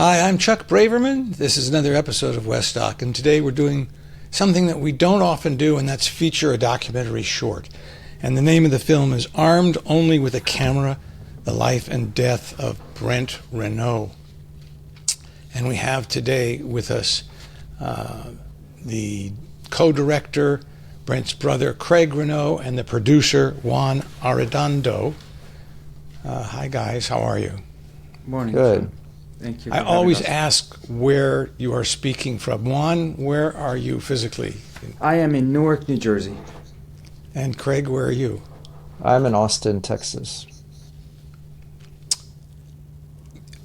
Hi, I'm Chuck Braverman. This is another episode of Westdoc, and today we're doing something that we don't often do, and that's feature a documentary short. And the name of the film is Armed Only with a Camera, The Life and Death of Brent Renaud. And we have today with us the co-director, Brent's brother, Craig Renaud, and the producer, Juan Arredondo. Hi, guys. How are you? Morning. Good. Thank you. I always ask where you are speaking from. Juan, where are you physically? I am in Newark, New Jersey. And Craig, where are you? I'm in Austin, Texas.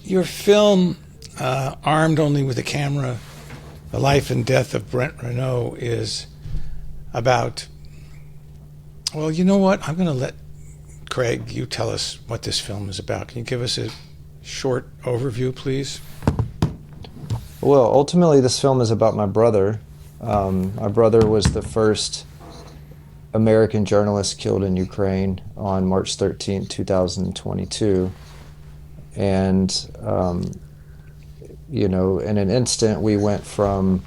Your film, Armed Only with a Camera, The Life and Death of Brent Renaud, is about, well, you know what? I'm going to let Craig, you tell us what this film is about. Can you give us a short overview, please? Well, ultimately, this film is about my brother. My brother was the first American journalist killed in Ukraine on March 13, 2022. And, in an instant, we went from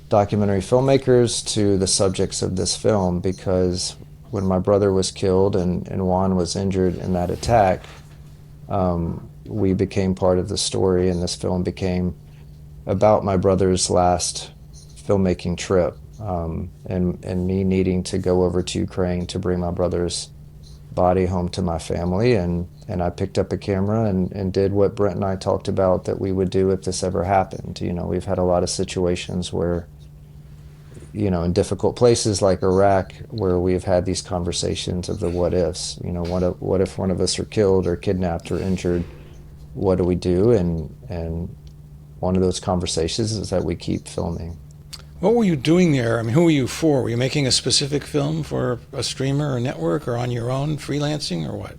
documentary filmmakers to the subjects of this film, because when my brother was killed and Juan was injured in that attack, we became part of the story, and this film became about my brother's last filmmaking trip, and me needing to go over to Ukraine to bring my brother's body home to my family. And I picked up a camera and did what Brent and I talked about that we would do if this ever happened. We've had a lot of situations where, in difficult places like Iraq, where we've had these conversations of the what ifs. What if one of us are killed or kidnapped or injured? What do we do? And one of those conversations is that we keep filming. What were you doing there? I mean, who were you for? Were you making a specific film for a streamer or network, or on your own, freelancing, or what?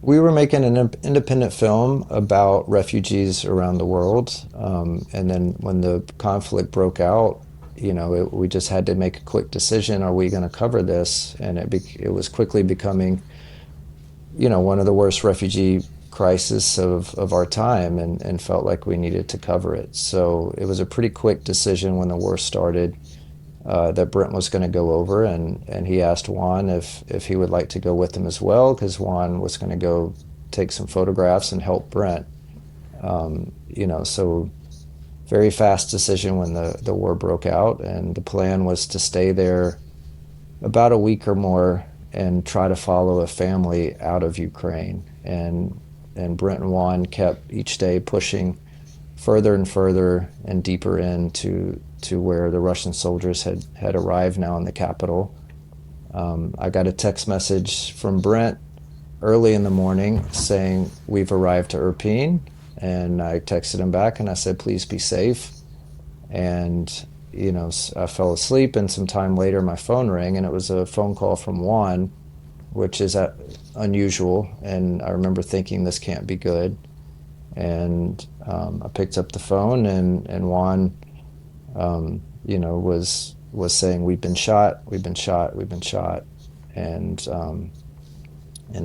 We were making an independent film about refugees around the world. And then when the conflict broke out, we just had to make a quick decision. Are we going to cover this? And it was quickly becoming, one of the worst refugee crisis of our time, and felt like we needed to cover it. So it was a pretty quick decision when the war started that Brent was going to go over, and he asked Juan if he would like to go with him as well, because Juan was going to go take some photographs and help Brent. So very fast decision when the war broke out, and the plan was to stay there about a week or more and try to follow a family out of Ukraine. And Brent and Juan kept each day pushing further and further and deeper into where the Russian soldiers had arrived now in the capital. I got a text message from Brent early in the morning saying, "We've arrived to Irpin." And I texted him back and I said, "Please be safe." And, I fell asleep, and some time later my phone rang, and it was a phone call from Juan, which is unusual. And I remember thinking, this can't be good. And I picked up the phone, and Juan, was saying, "We've been shot, we've been shot, we've been shot." And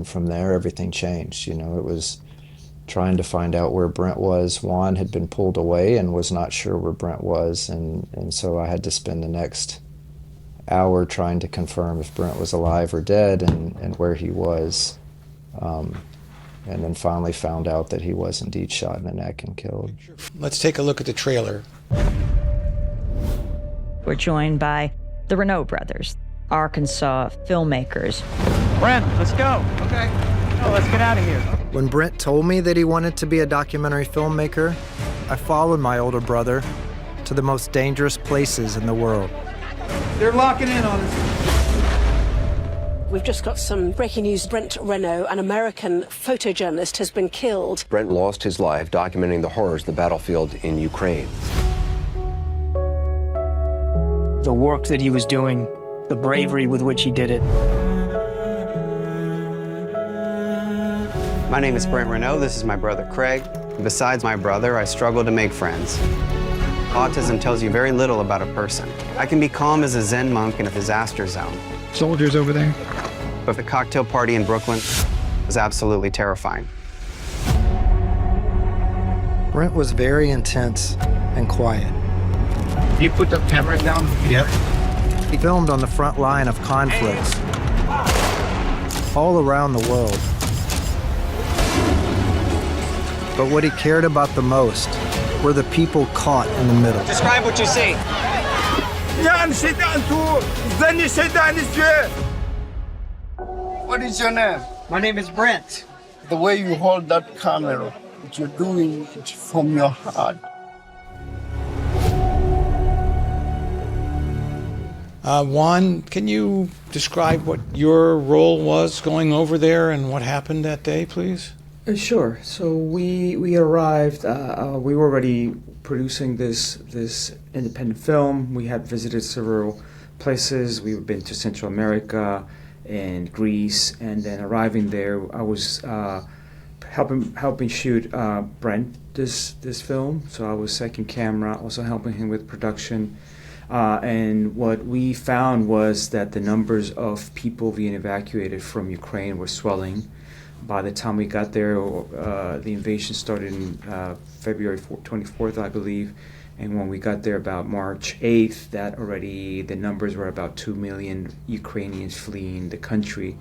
from there, everything changed. It was trying to find out where Brent was. Juan had been pulled away and was not sure where Brent was. And so I had to spend the next hour trying to confirm if Brent was alive or dead, and where he was. And then finally found out that he was indeed shot in the neck and killed. Let's take a look at the trailer. We're joined by the Renaud brothers, Arkansas filmmakers. Brent, let's go. Okay. No, let's get out of here. When Brent told me that he wanted to be a documentary filmmaker, I followed my older brother to the most dangerous places in the world. They're locking in on us. We've just got some breaking news. Brent Renaud, an American photojournalist, has been killed. Brent lost his life documenting the horrors of the battlefield in Ukraine. The work that he was doing, the bravery with which he did it. My name is Brent Renaud. This is my brother, Craig. Besides my brother, I struggle to make friends. Autism tells you very little about a person. I can be calm as a Zen monk in a disaster zone. Soldiers over there. But the cocktail party in Brooklyn was absolutely terrifying. Brent was very intense and quiet. You put the camera down? Yep. He filmed on the front line of conflicts all around the world. But what he cared about the most were the people caught in the middle. Describe what you see. What is your name? My name is Brent. The way you hold that camera, you're doing it from your heart. Juan, can you describe what your role was going over there and what happened that day, please? Sure. So we arrived. We were already producing this independent film. We had visited several places. We've been to Central America and Greece, and then arriving there, I was helping shoot Brent this film. So I was second camera, also helping him with production. And what we found was that the numbers of people being evacuated from Ukraine were swelling. By the time we got there, the invasion started in February 24th, I believe. And when we got there about March 8th, the numbers were about 2 million Ukrainians fleeing the country.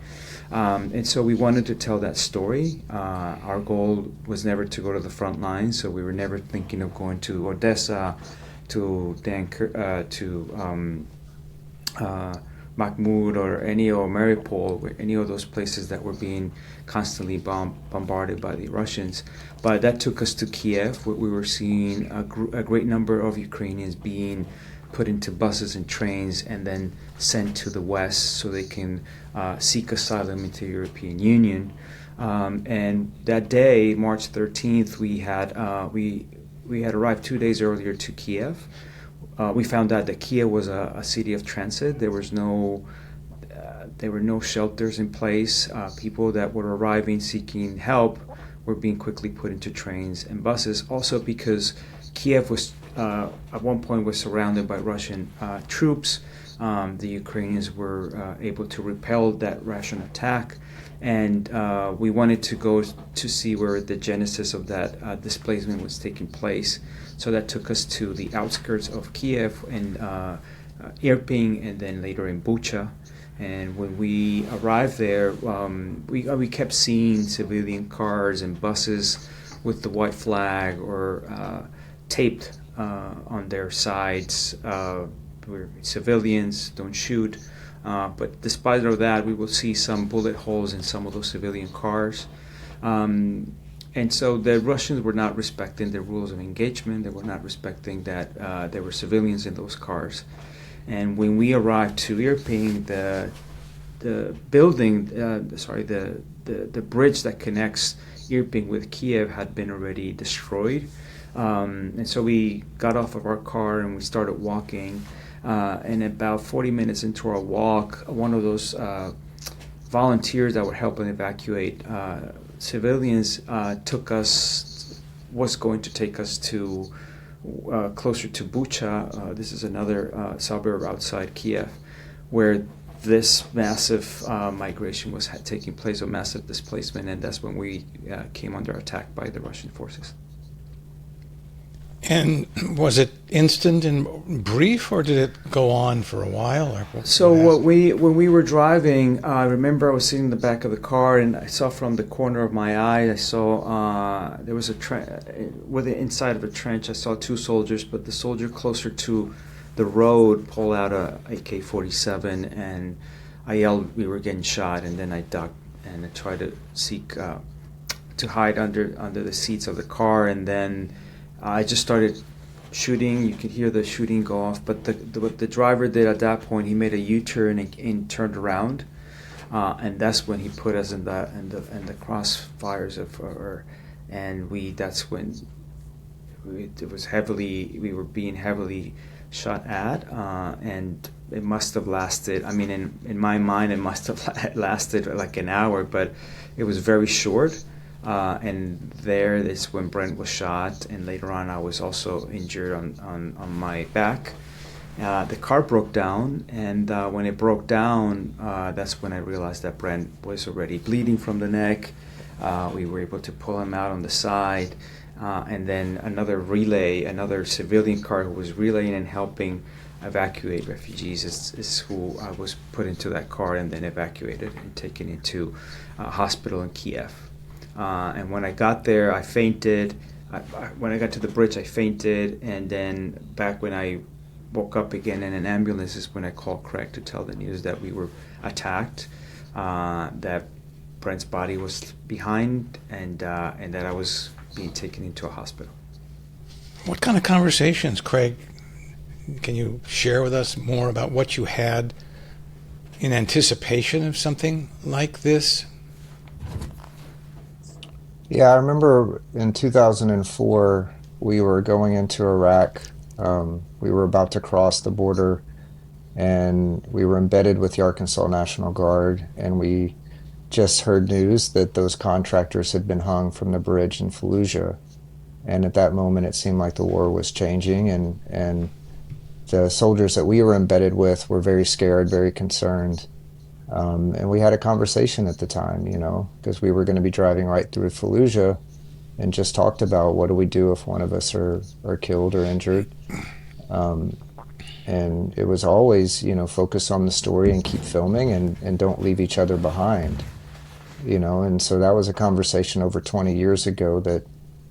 And so we wanted to tell that story. Our goal was never to go to the front lines, so we were never thinking of going to Odessa, to Bakhmut or Mariupol, any of those places that were being constantly bombarded by the Russians. But that took us to Kiev, where we were seeing a great number of Ukrainians being put into buses and trains and then sent to the west so they can seek asylum into the European Union. And that day, March 13th, we had arrived 2 days earlier to Kiev. We found out that Kiev was a city of transit. There were no shelters in place. People that were arriving seeking help were being quickly put into trains and buses. Also because Kiev was at one point was surrounded by Russian troops. The Ukrainians were able to repel that Russian attack. And we wanted to go to see where the genesis of that displacement was taking place. So that took us to the outskirts of Kiev and Irpin, and then later in Bucha. And when we arrived there, we kept seeing civilian cars and buses with the white flag or taped on their sides. We're civilians, don't shoot. But despite all that, we will see some bullet holes in some of those civilian cars. And so the Russians were not respecting the rules of engagement. They were not respecting that there were civilians in those cars. And when we arrived to Irpin, the bridge that connects Irpin with Kiev had been already destroyed. And so we got off of our car and we started walking. And about 40 minutes into our walk, one of those volunteers that were helping evacuate civilians was going to take us to closer to Bucha. This is another suburb outside Kiev, where this massive migration was taking place, a massive displacement, and that's when we came under attack by the Russian forces. And was it instant and brief, or did it go on for a while? When we were driving, I remember I was sitting in the back of the car, and I saw from the corner of my eye, I saw there was with the inside of a trench. I saw two soldiers, but the soldier closer to the road pulled out a AK-47, and I yelled we were getting shot, and then I ducked and I tried to seek to hide under the seats of the car, and then I just started shooting. You could hear the shooting go off, but what the driver did at that point, he made a U-turn and turned around, and that's when he put us in the crossfires that's when we were being heavily shot at, and it must have lasted. I mean, in my mind, it must have lasted like an hour, but it was very short. And there is when Brent was shot, and later on I was also injured on my back. The car broke down, and when it broke down, that's when I realized that Brent was already bleeding from the neck. We were able to pull him out on the side, and then another civilian car who was relaying and helping evacuate refugees is who I was put into that car and then evacuated and taken into a hospital in Kiev. And when I got there, I fainted. When I got to the bridge, I fainted, and then back when I woke up again in an ambulance is when I called Craig to tell the news that we were attacked, that Brent's body was behind, and that I was being taken into a hospital. What kind of conversations, Craig, can you share with us more about what you had in anticipation of something like this? Yeah, I remember in 2004, we were going into Iraq. We were about to cross the border, and we were embedded with the Arkansas National Guard, and we just heard news that those contractors had been hung from the bridge in Fallujah. And at that moment, it seemed like the war was changing, and the soldiers that we were embedded with were very scared, very concerned. And we had a conversation at the time, because we were going to be driving right through Fallujah, and just talked about what do we do if one of us are killed or injured. And it was always, focus on the story and keep filming and don't leave each other behind, And so that was a conversation over 20 years ago that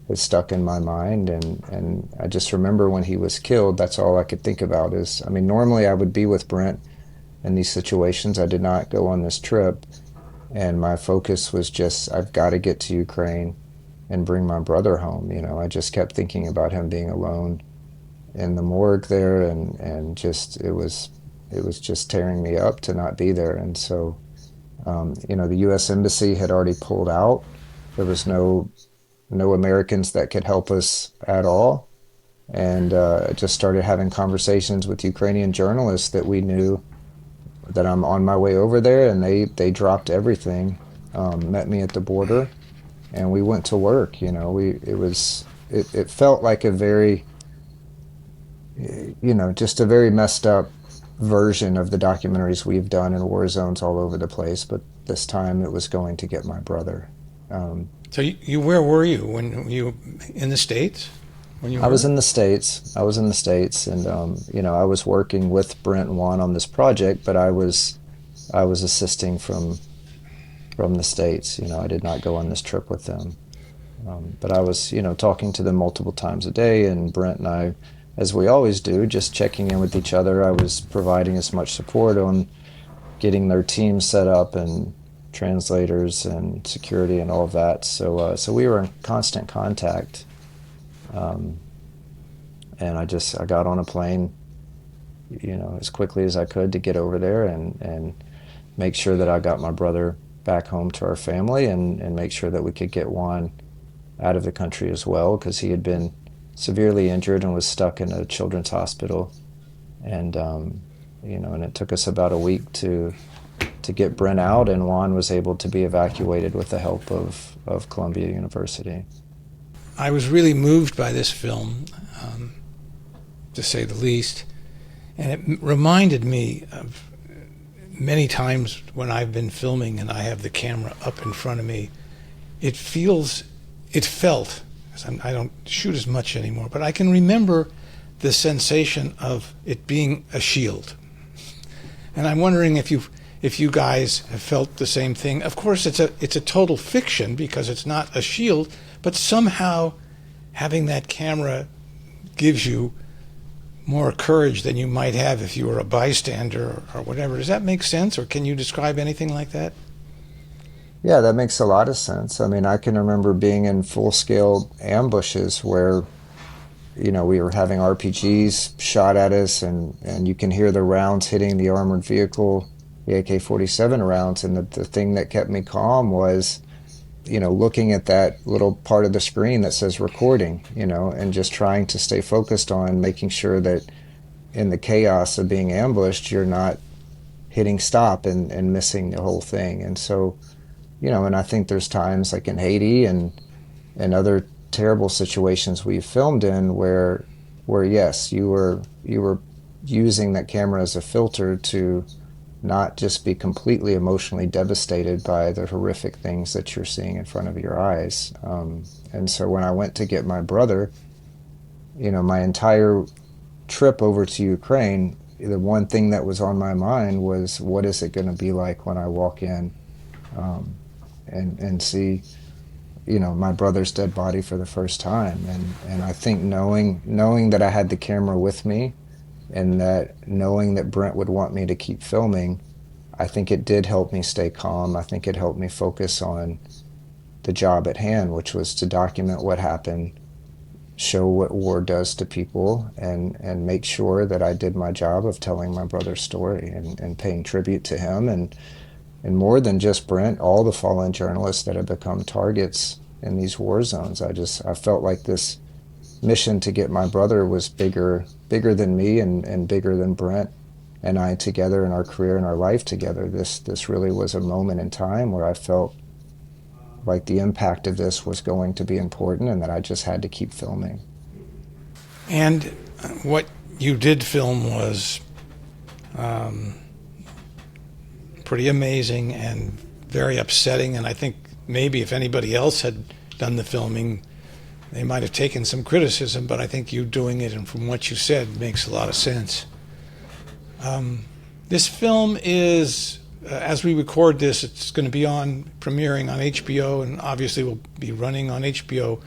has stuck in my mind. And I just remember when he was killed, that's all I could think about is, normally I would be with Brent in these situations. I did not go on this trip, and my focus was just, I've got to get to Ukraine and bring my brother home. I just kept thinking about him being alone in the morgue there, and just it was just tearing me up to not be there. And so the U.S. Embassy had already pulled out. There was no Americans that could help us at all, and I just started having conversations with Ukrainian journalists that we knew that I'm on my way over there, and they dropped everything, met me at the border, and we went to work. It felt like a very, just a very messed up version of the documentaries we've done in war zones all over the place, but this time it was going to get my brother. So where were you when you in the States? I was in the States. And I was working with Brent and Juan on this project, but I was assisting from the States. I did not go on this trip with them, but I was talking to them multiple times a day, and Brent and I, as we always do, just checking in with each other. I was providing as much support on getting their team set up and translators and security and all of that. So we were in constant contact. And I got on a plane, as quickly as I could to get over there and make sure that I got my brother back home to our family, and make sure that we could get Juan out of the country as well, because he had been severely injured and was stuck in a children's hospital. And, and it took us about a week to get Brent out, and Juan was able to be evacuated with the help of Columbia University. I was really moved by this film, to say the least, and it reminded me of many times when I've been filming and I have the camera up in front of me. It felt, I don't shoot as much anymore, but I can remember the sensation of it being a shield. And I'm wondering if you guys have felt the same thing. Of course, it's a total fiction because it's not a shield, but somehow having that camera gives you more courage than you might have if you were a bystander or whatever. Does that make sense, or can you describe anything like that? Yeah, that makes a lot of sense. I can remember being in full-scale ambushes where, we were having RPGs shot at us, and you can hear the rounds hitting the armored vehicle, the AK-47 rounds, and the thing that kept me calm was, looking at that little part of the screen that says recording, and just trying to stay focused on making sure that in the chaos of being ambushed, you're not hitting stop and missing the whole thing. And so, and I think there's times like in Haiti and other terrible situations we've filmed in where yes, you were using that camera as a filter to not just be completely emotionally devastated by the horrific things that you're seeing in front of your eyes. And so when I went to get my brother, my entire trip over to Ukraine, the one thing that was on my mind was, what is it going to be like when I walk in and see, my brother's dead body for the first time. And I think knowing that I had the camera with me, and that knowing that Brent would want me to keep filming, I think it did help me stay calm. I think it helped me focus on the job at hand, which was to document what happened, show what war does to people, and make sure that I did my job of telling my brother's story and paying tribute to him, and more than just Brent, all the fallen journalists that have become targets in these war zones. I felt like this mission to get my brother was bigger than me, and bigger than Brent and I together in our career and our life together. This really was a moment in time where I felt like the impact of this was going to be important, and that I just had to keep filming. And what you did film was pretty amazing and very upsetting, and I think maybe if anybody else had done the filming, they might have taken some criticism, but I think you doing it, and from what you said, makes a lot of sense. This film is, as we record this, it's going to be premiering on HBO, and obviously will be running on HBO.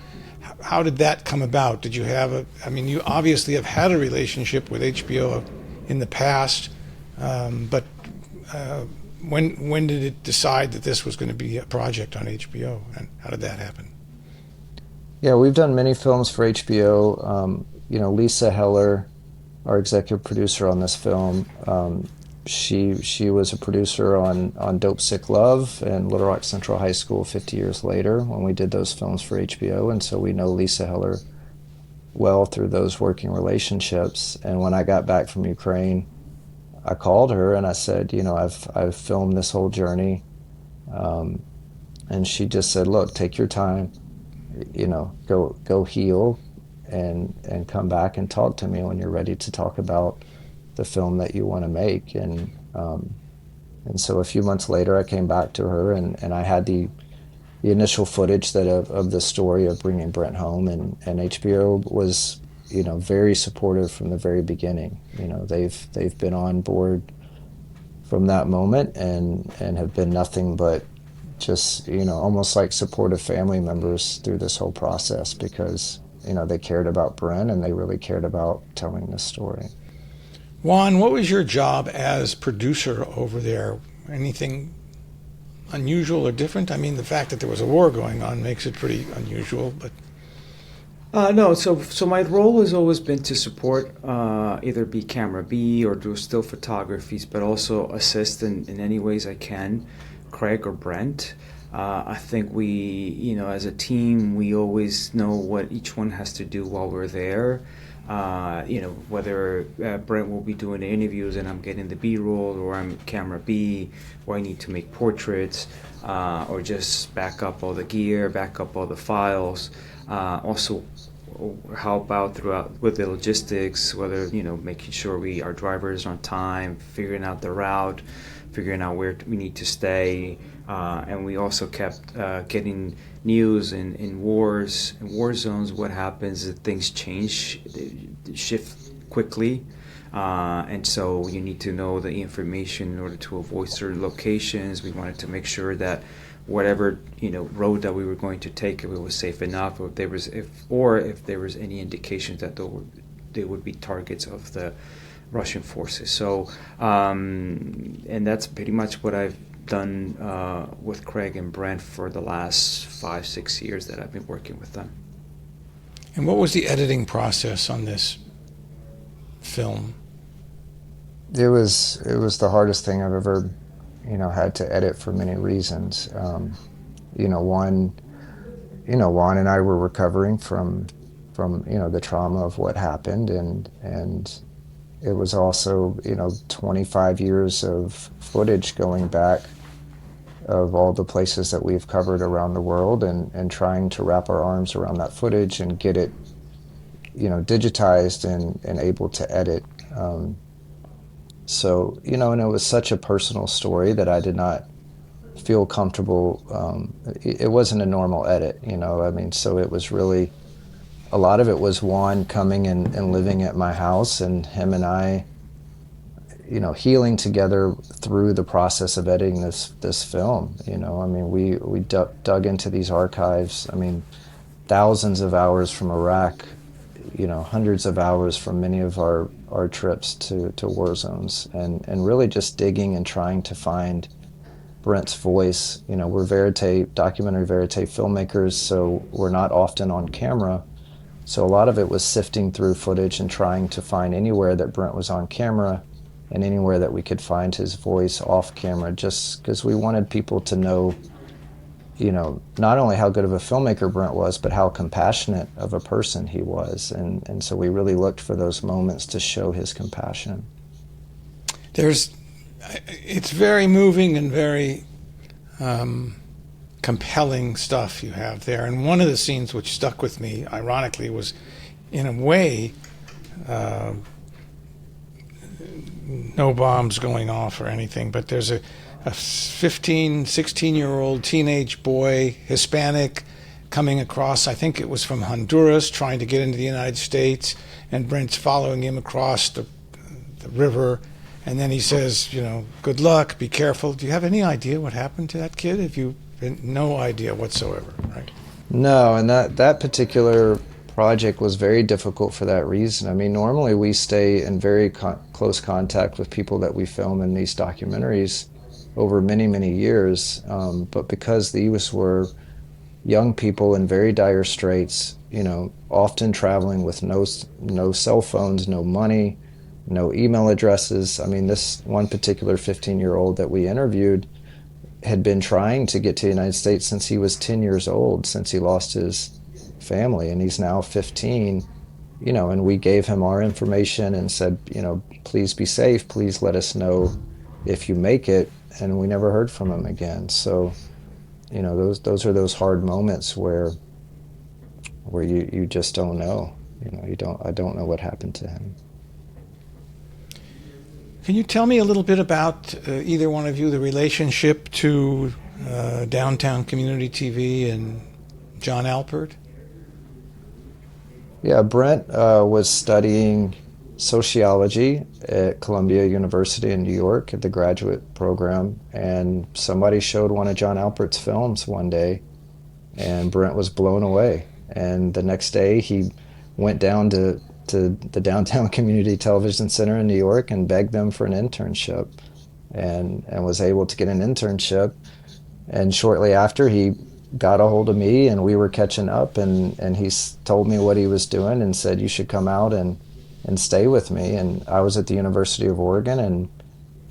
How did that come about? Did you have you obviously have had a relationship with HBO in the past, but when did it decide that this was going to be a project on HBO, and how did that happen? Yeah, we've done many films for HBO. Lisa Heller, our executive producer on this film, she was a producer on Dope Sick Love and Little Rock Central High School 50 years later when we did those films for HBO, and so we know Lisa Heller well through those working relationships. And when I got back from Ukraine, I called her and I said, I've filmed this whole journey, and she just said, look, take your time, go heal, and come back and talk to me when you're ready to talk about the film that you want to make. And so a few months later, I came back to her, and I had the initial footage of the story of bringing Brent home, and HBO was very supportive from the very beginning. They've been on board from that moment, and have been nothing but just almost like supportive family members through this whole process, because they cared about Brent, and they really cared about telling this story. Juan, what was your job as producer over there? Anything unusual or different? I mean, the fact that there was a war going on makes it pretty unusual, but... No, so my role has always been to support, either be camera B or do still photographies, but also assist in any ways I can, Craig or Brent. I think we, as a team, we always know what each one has to do while we're there. Whether Brent will be doing the interviews and I'm getting the B-roll, or I'm camera B, or I need to make portraits, or just back up all the gear, back up all the files. Also help out throughout with the logistics, whether, making sure our drivers are on time, figuring out the route, figuring out where we need to stay. And we also kept getting news in war zones. What happens if things change, shift quickly, and so you need to know the information in order to avoid certain locations. We wanted to make sure that whatever road that we were going to take, if it was safe enough, or if there was any indications that they would be targets of the Russian forces. So, and that's pretty much what I've done with Craig and Brent for the last 5-6 years that I've been working with them. And what was the editing process on this film? It was the hardest thing I've ever had to edit, for many reasons. Juan and I were recovering from the trauma of what happened, and it was also 25 years of footage going back of all the places that we've covered around the world, and trying to wrap our arms around that footage and get it digitized and able to edit. So, and it was such a personal story that I did not feel comfortable. It wasn't a normal edit, so it was really, a lot of it was Juan coming and living at my house, and him and I, healing together through the process of editing this film. We dug into these archives. Thousands of hours from Iraq, hundreds of hours from many of our trips to war zones, and really just digging and trying to find Brent's voice. We're documentary verite filmmakers, so we're not often on camera. So a lot of it was sifting through footage and trying to find anywhere that Brent was on camera and anywhere that we could find his voice off camera, just because we wanted people to know, not only how good of a filmmaker Brent was, but how compassionate of a person he was. And so we really looked for those moments to show his compassion. It's very moving and very compelling stuff you have there. And one of the scenes which stuck with me, ironically, was in a way no bombs going off or anything, but there's a 15, 16-year-old teenage boy, Hispanic, coming across, I think it was from Honduras, trying to get into the United States, and Brent's following him across the river, and then he says, good luck, be careful. Do you have any idea what happened to that kid? Have you no idea whatsoever, right? No, and that particular project was very difficult for that reason. Normally we stay in very close contact with people that we film in these documentaries over many, many years, but because these were young people in very dire straits, often traveling with no cell phones, no money, no email addresses. This one particular 15-year-old that we interviewed had been trying to get to the United States since he was 10 years old, since he lost his family, and he's now 15, and we gave him our information and said, please be safe, please let us know if you make it, and we never heard from him again. So, those are those hard moments where you just don't know. I don't know what happened to him. Can you tell me a little bit about, either one of you, the relationship to Downtown Community TV and John Alpert? Yeah, Brent was studying sociology at Columbia University in New York at the graduate program, and somebody showed one of John Alpert's films one day, and Brent was blown away. And the next day he went down to the Downtown Community Television Center in New York and begged them for an internship, and was able to get an internship. And shortly after, he got a hold of me, and we were catching up, and he told me what he was doing and said, you should come out and stay with me. And I was at the University of Oregon, and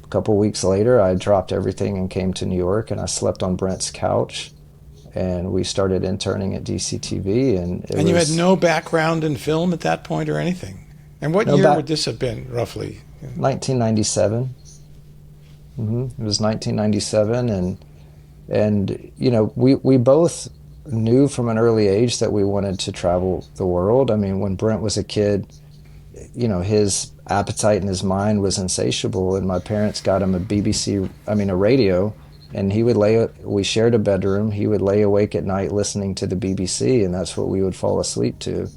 a couple weeks later I dropped everything and came to New York, and I slept on Brent's couch, and we started interning at DCTV. And you had no background in film at that point or anything? And what year would this have been, roughly? 1997. It was 1997, and we both knew from an early age that we wanted to travel the world. When Brent was a kid, his appetite and his mind was insatiable, and my parents got him a radio, and we shared a bedroom. He would lay awake at night listening to the BBC, and that's what we would fall asleep to.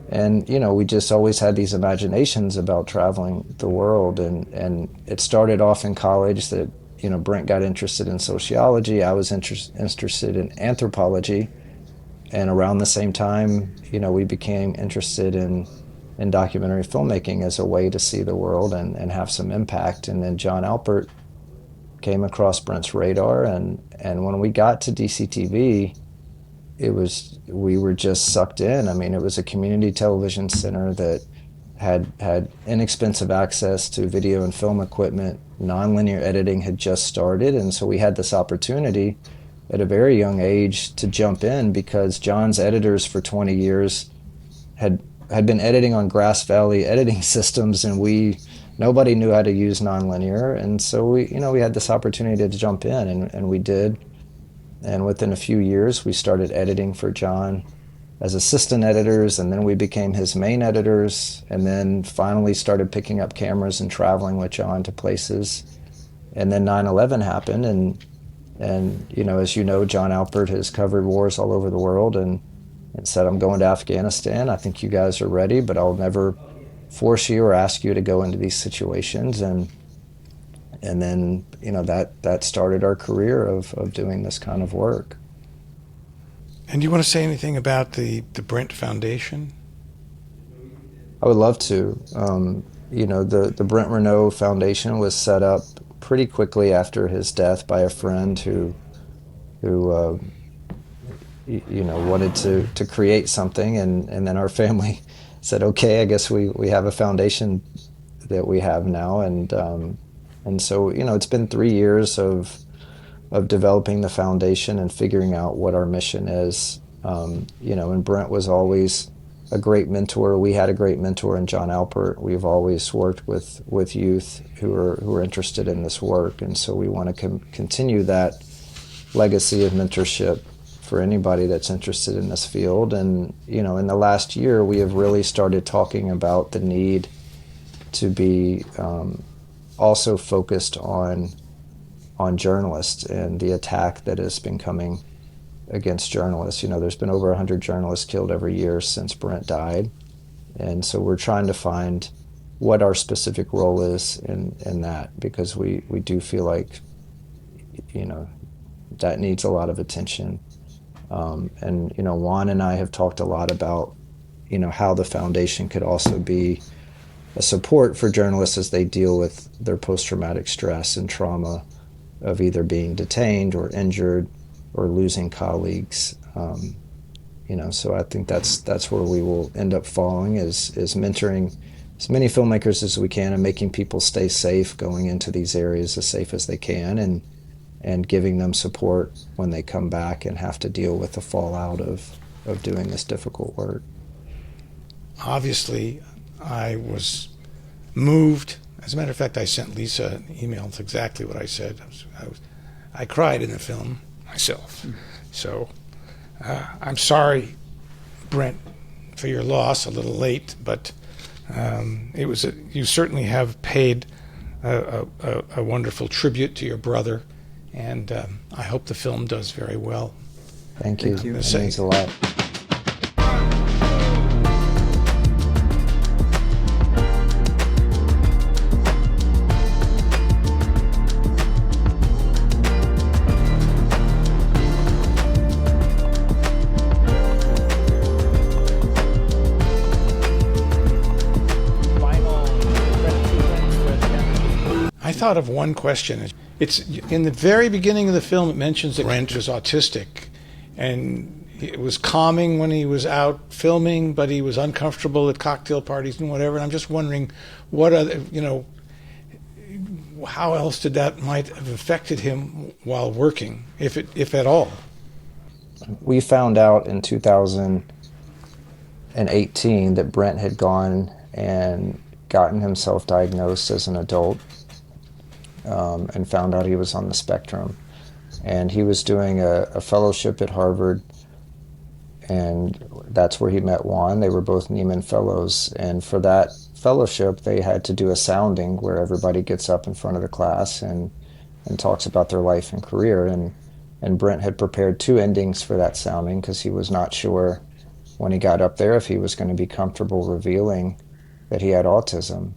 And we just always had these imaginations about traveling the world, and it started off in college that Brent got interested in sociology. I was interested in anthropology, and around the same time, we became interested in documentary filmmaking as a way to see the world and have some impact. And then John Alpert came across Brent's radar, and when we got to DCTV, we were just sucked in. It was a community television center that had inexpensive access to video and film equipment. Nonlinear editing had just started, and so we had this opportunity at a very young age to jump in, because John's editors for 20 years had been editing on Grass Valley editing systems, and nobody knew how to use nonlinear, and so we had this opportunity to jump in, and we did. And within a few years, we started editing for John as assistant editors, and then we became his main editors, and then finally started picking up cameras and traveling with John to places. And then 9/11 happened, and you know, as you know, John Alpert has covered wars all over the world, and said, I'm going to Afghanistan. I think you guys are ready, but I'll never force you or ask you to go into these situations. And then, you know, that started our career of doing this kind of work. And do you want to say anything about the Brent Foundation? I would love to. You know, the Brent Renaud Foundation was set up pretty quickly after his death by a friend who you know, wanted to create something, and then our family said, okay, I guess we have a foundation that we have now, and so, you know, it's been 3 years of developing the foundation and figuring out what our mission is. You know, and Brent was always a great mentor. We had a great mentor in John Alpert. We've always worked with youth who are interested in this work, and so we want to continue that legacy of mentorship for anybody that's interested in this field. And, you know, in the last year, we have really started talking about the need to be also focused on journalists and the attack that has been coming against journalists. You know, there's been over 100 journalists killed every year since Brent died. And so we're trying to find what our specific role is in that, because we do feel like, you know, that needs a lot of attention. And, you know, Juan and I have talked a lot about, you know, how the foundation could also be a support for journalists as they deal with their post-traumatic stress and trauma of either being detained or injured or losing colleagues. You know, so I think that's where we will end up falling, is mentoring as many filmmakers as we can and making people stay safe going into these areas as safe as they can, and giving them support when they come back and have to deal with the fallout of doing this difficult work. Obviously, I was moved. As a matter of fact, I sent Lisa an email. It's exactly what I said. I cried in the film myself. So I'm sorry, Brent, for your loss. A little late, but you certainly have paid a wonderful tribute to your brother. And I hope the film does very well. Thank you. Thank you. It means a lot. I thought of one question. It's in the very beginning of the film. It mentions that Brent was autistic, and it was calming when he was out filming, but he was uncomfortable at cocktail parties and whatever. And I'm just wondering, what other, you know, how else that might have affected him while working, if at all. We found out in 2018 that Brent had gone and gotten himself diagnosed as an adult. And found out he was on the spectrum. And he was doing a fellowship at Harvard, and that's where he met Juan. They were both Nieman Fellows, and for that fellowship they had to do a sounding where everybody gets up in front of the class and talks about their life and career. And Brent had prepared 2 endings for that sounding because he was not sure when he got up there if he was going to be comfortable revealing that he had autism.